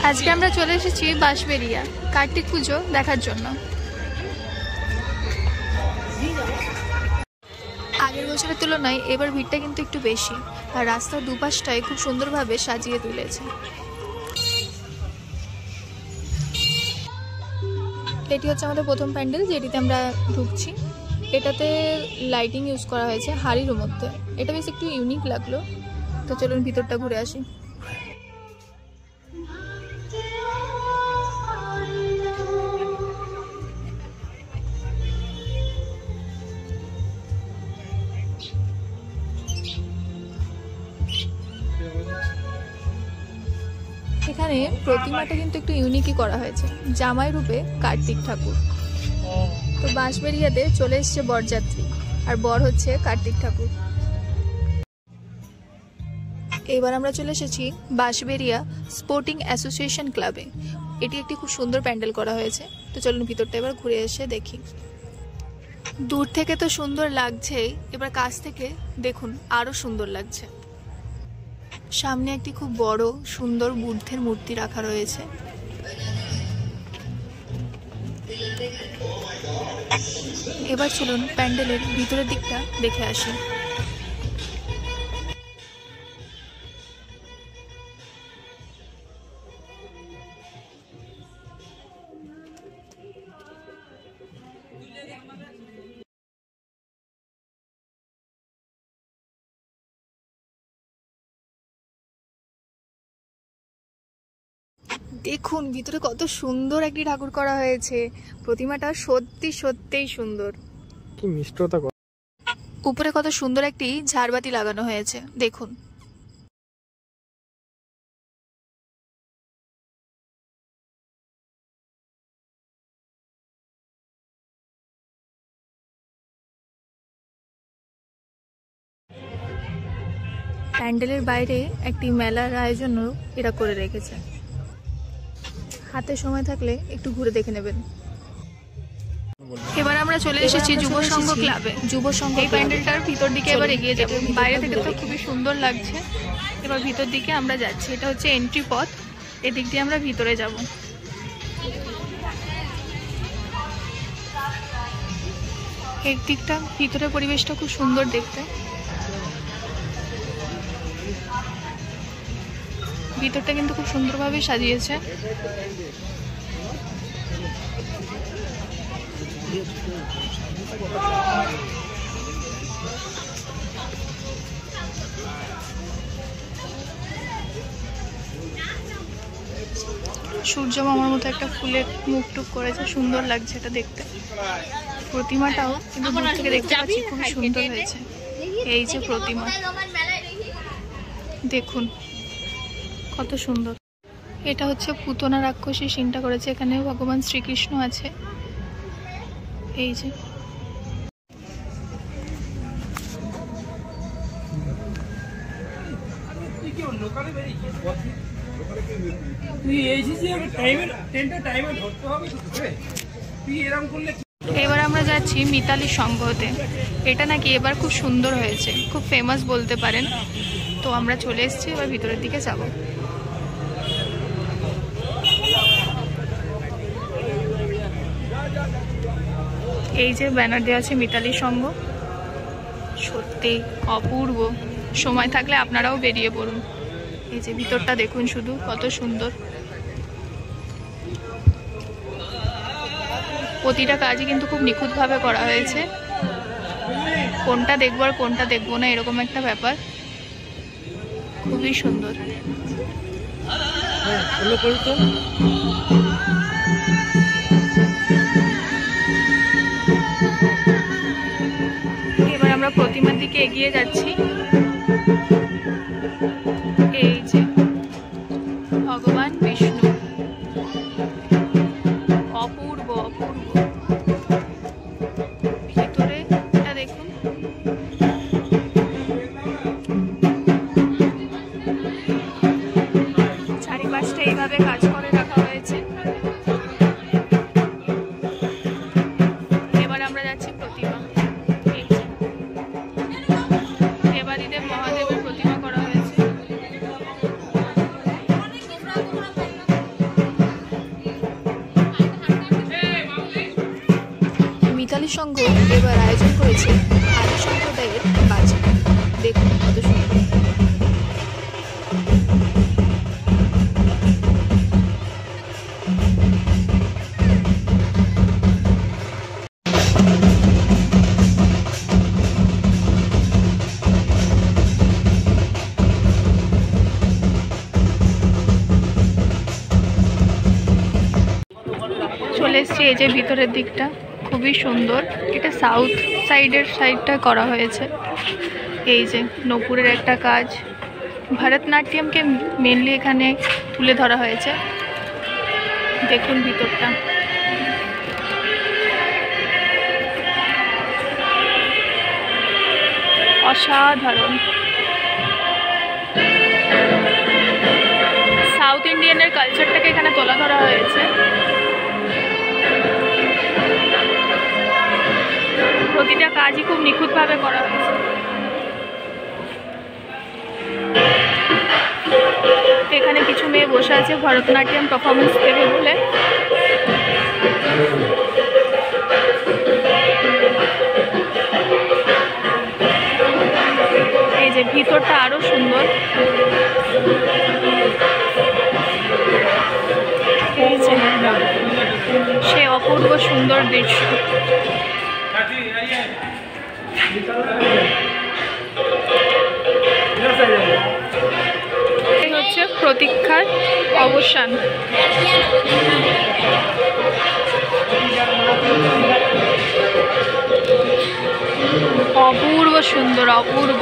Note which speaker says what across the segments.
Speaker 1: আজকে আমরা চলে এসেছি বাঁশবেড়িয়া কার্তিক পুজো দেখার জন্য। আগের বছরের তুলনায় এবার ভিড়টা কিন্তু একটু বেশি, আর রাস্তার দুপাশটায় খুব সুন্দরভাবে সাজিয়ে তুলেছে। এটি হচ্ছে আমাদের প্রথম প্যান্ডেল, যেটিতে আমরা ঢুকছি। এটাতে লাইটিং ইউজ করা হয়েছে হাড়ির মধ্যে। এটা বেশ একটু ইউনিক লাগলো, তো চলুন ভিতরটা ঘুরে আসি। এখানে প্রতিমাটা কিন্তু একটু ইউনিকই করা হয়েছে, জামাই রূপে কার্তিক ঠাকুর। তো বাঁশবেড়িয়াতে চলে এসছে বরযাত্রী, আর বর হচ্ছে কার্তিক ঠাকুর। এবার আমরা চলে এসেছি বাঁশবেড়িয়া স্পোর্টিং অ্যাসোসিয়েশন ক্লাবে। এটি একটি খুব সুন্দর প্যান্ডেল করা হয়েছে, তো চলুন ভিতরটা এবার ঘুরে এসে দেখি। দূর থেকে তো সুন্দর লাগছেই, এবার কাছ থেকে দেখুন আরো সুন্দর লাগছে। সামনে একটি খুব বড় সুন্দর বুদ্ধের মূর্তি রাখা রয়েছে। এবার চলুন প্যান্ডেলের ভিতরের দিকটা দেখে আসি। দেখুন ভিতরে কত সুন্দর একটি ঠাকুর করা হয়েছে। প্রতিমাটা সত্যি সত্যিই সুন্দর।
Speaker 2: কি মিষ্টতা!
Speaker 1: উপরে কত সুন্দর একটি ঝাড়বাতি লাগানো হয়েছে, দেখুন। প্যান্ডেলের বাইরে একটি মেলার আয়োজনও এরা করে রেখেছে। হাতে সময় থাকলে একটু ঘুরে দেখে নেবেন। এবার আমরা চলে এসেছি যুব সংঘ ক্লাবে। যুব সংঘ এই প্যান্ডেলটার ভিতর দিকে এবার এগিয়ে যাব। বাইরে থেকে তো খুবই সুন্দর লাগছে, এবার ভিতর দিকে আমরা যাচ্ছি। এটা হচ্ছে এন্ট্রি পথ, এদিক দিয়ে আমরা ভিতরে যাব। এক দিকটা ভিতরের পরিবেশটা খুব সুন্দর দেখতে। ভিতরটা কিন্তু খুব সুন্দরভাবে সাজিয়েছে। সূর্য মামার মতো একটা ফুলের মুখ টুক করেছে, সুন্দর লাগছে এটা দেখতে। প্রতিমাটাও কিন্তু দূর থেকে দেখতে পাচ্ছি খুব সুন্দর হয়েছে। এই যে প্রতিমা, দেখুন কত সুন্দর। এটা হচ্ছে পুতনা রাক্ষসী সিনটা করেছে। এখানে ভগবান শ্রীকৃষ্ণ আছে। এই যে এবার আমরা যাচ্ছি মিতালি সংঘতে। এটা নাকি এবার খুব সুন্দর হয়েছে, খুব ফেমাস বলতে পারেন। তো আমরা চলে এসেছি, এবার ভিতরের দিকে যাব। এই যে ব্যানার দেওয়া আছে মিতালি সংঘ, সত্যি অপূর্ব। সময় থাকলে আপনারাও বেরিয়ে পড়ুন। এই যে ভিতরটা দেখুন শুধু কত সুন্দর। প্রতিটা কাজই কিন্তু খুব নিখুঁতভাবে করা হয়েছে। কোনটা দেখবো আর কোনটা দেখবো না এরকম একটা ব্যাপার। খুবই সুন্দর। এবার আমরা প্রতিমার দিকে এগিয়ে যাচ্ছি। এই যে ভগবান বিষ্ণু, অপূর্ব অপূর্ব। ভিতরে এটা দেখুন, চারিপাশটা এইভাবে কাজ করে রাখা হয়েছে। এবার আমরা যাচ্ছি প্রতিমা। দেবাদিদেব মহাদেবের প্রতিমা করা হয়েছে। বাঙালি সংঘ এবার আয়োজন করেছে আদি সম্প্রদায়ের বাজি। দেখুন কত সুন্দর। চলে এসছি এই যে ভিতরের দিকটা, খুবই সুন্দর। এটা সাউথ সাইডটা করা হয়েছে। এই যে নূপুরের একটা কাজ, ভরতনাট্যমকে মেনলি এখানে তুলে ধরা হয়েছে। দেখুন ভিতরটা, অসাধারণ। সাউথ ইন্ডিয়ানের কালচারটাকে এখানে তোলা ধরা হয়েছে। প্রতিটা কাজই খুব নিখুঁতভাবে করা হয়েছে। এখানে কিছু মেয়ে বসে আছে ভরতনাট্যম পারফরমেন্স দেবে বলে। এই যে ভিতরটা আরো সুন্দর। এই যে সে অপূর্ব সুন্দর দৃশ্য। এই হচ্ছে প্রতীক্ষার অবসান। অপূর্ব সুন্দর, অপূর্ব।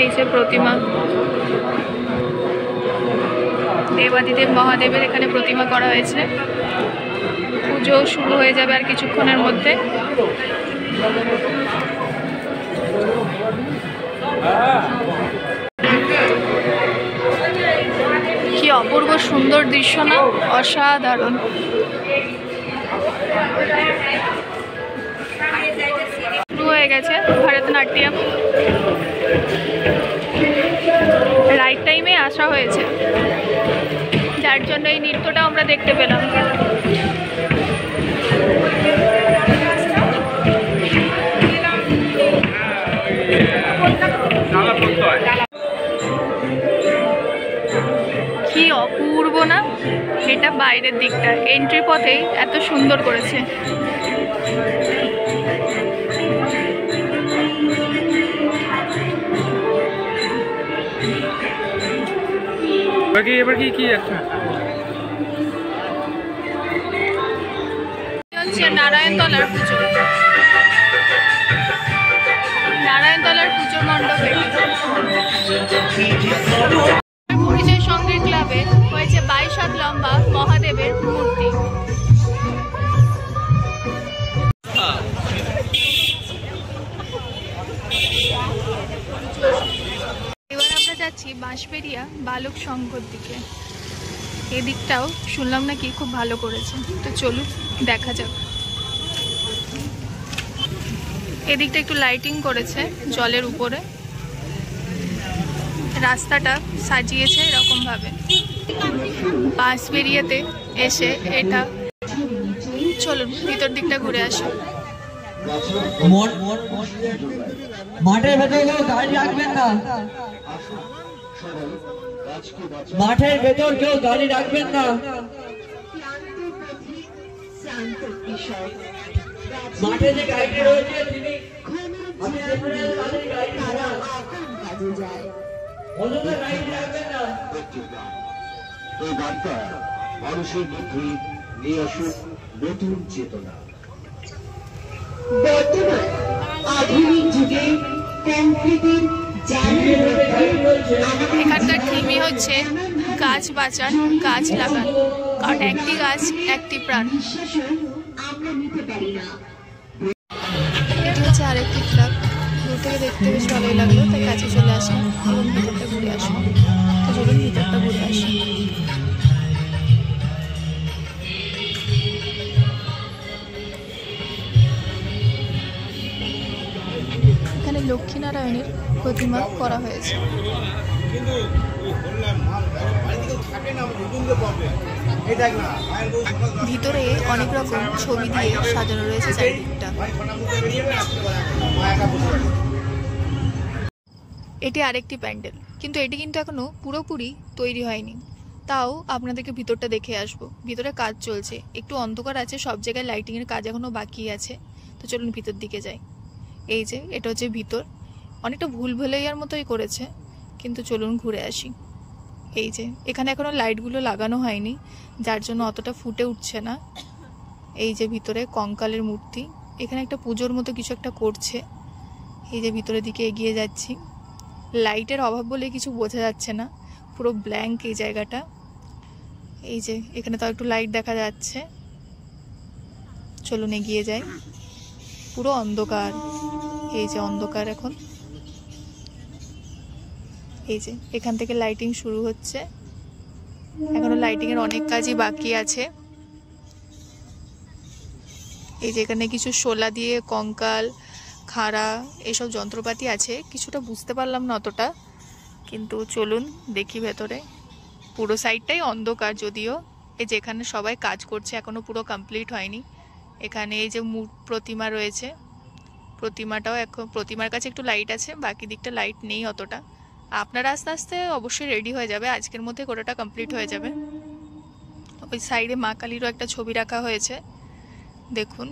Speaker 1: এই যে প্রতিমা, দেবাদিদেব মহাদেবের এখানে প্রতিমা করা হয়েছে। পুজো শুরু হয়ে যাবে আর কিছুক্ষণের মধ্যে। কি অপূর্ব সুন্দর দৃশ্য না, অসাধারণ। শুরু হয়ে গেছে ভরতনাট্যম। রাইট টাইমে আসা হয়েছে, যার জন্য এই নৃত্যটা আমরা দেখতে পেলাম। কি অপূর্ব না। এটা বাইরের দিকটা, এন্ট্রি পথেই এত সুন্দর করেছে।
Speaker 2: এবার কি একটা
Speaker 1: নারায়ণতলার পুজো, নারায়ণতলার পুজো মণ্ডপে পরিচয় সংঘের ক্লাবে হয়েছে 22 হাত লম্বা মহাদেবের মূর্তি। এবার আমরা যাচ্ছি বাঁশবেড়িয়া বালক সংঘর দিকে। এদিকটাও শুনলাম নাকি খুব ভালো করেছে, তো চলুন দেখা যাক। এদিকটা একটু লাইটিং করেছে জলের উপরে, রাস্তাটা সাজিয়েছে এরকম ভাবে। বাঁশবেড়িয়াতে এসে এটা, চলুন ভিতর দিকটা ঘুরে আসি।
Speaker 3: মাঠের ভেতর কেউ গাড়ি রাখবেন না, মাঠের ভেতর কেউ গাড়ি রাখবেন না। মাঠে যে গাড়িটি রয়েছে তিনি
Speaker 4: এই বার্তা মানুষের মধ্যে নিয়ে আসুক নতুন চেতনা। বর্তমান আধুনিক যুগে কংক্রিটের
Speaker 1: এখানকার থিমই হচ্ছে গাছ বাঁচান, গাছ লাগান, কারণ একটি গাছ একটি প্রাণ। এটা হচ্ছে আরেকটি ক্লাব, দূর থেকে দেখতে বেশ ভালোই লাগলো, তাই কাছে চলে আসলাম এবং ভিতরটা ঘুরে আসলাম। তো চলুন ভিতরটা ঘুরে আসি। এখানে লক্ষ্মীনারায়ণের প্রতিমা করা হয়েছে। ভিতরে অনেক রকম ছবি দিয়ে সাজানো রয়েছে চারিদিকটা। এটি আরেকটি প্যান্ডেল, কিন্তু এটি কিন্তু এখনো পুরোপুরি তৈরি হয়নি। তাও আপনাদেরকে ভিতরটা দেখে আসবো। ভিতরে কাজ চলছে, একটু অন্ধকার আছে, সব জায়গায় লাইটিং এর কাজ এখনো বাকি আছে। তো চলুন ভিতর দিকে যাই। এই যে এটা হচ্ছে ভিতর, অনেকটা ভুলভুলাইয়ার মতোই করেছে, কিন্তু চলুন ঘুরে আসি। এই যে এখানে এখনো লাইটগুলো লাগানো হয়নি, যার জন্য অতটা ফুটে উঠছে না। এই যে ভিতরে কঙ্কালের মূর্তি, এখানে একটা পুজোর মতো কিছু একটা করছে। এই যে ভিতরের দিকে এগিয়ে যাচ্ছি, লাইটের অভাব বলে কিছু বোঝা যাচ্ছে না, পুরো ব্ল্যাঙ্ক এই জায়গাটা। এই যে এখানে তো একটু লাইট দেখা যাচ্ছে। চলুন এগিয়ে যাই, পুরো অন্ধকার। এই যে অন্ধকার এখন। এই যে এখান থেকে লাইটিং শুরু হচ্ছে, এখনো লাইটিং এর অনেক কাজই বাকি আছে। এই যে এখানে কিছু শোলা দিয়ে কঙ্কাল, খাড়া এসব যন্ত্রপাতি আছে, কিছুটা বুঝতে পারলাম না অতটা, কিন্তু চলুন দেখি ভেতরে। পুরো সাইডটাই অন্ধকার যদিও। এই যে এখানে সবাই কাজ করছে, এখনো পুরো কমপ্লিট হয়নি। এখানে এই যে প্রতিমা রয়েছে, প্রতিমাটাও এখন, প্রতিমার কাছে একটু লাইট আছে, বাকি দিকটা লাইট নেই অতটা। আপনারা আস্তে আস্তে অবশ্যই রেডি হয়ে যাবে, আজকের মধ্যে গোটাটা কমপ্লিট হয়ে যাবে। ওই সাইডে মা কালীরও একটা ছবি রাখা হয়েছে, দেখুন।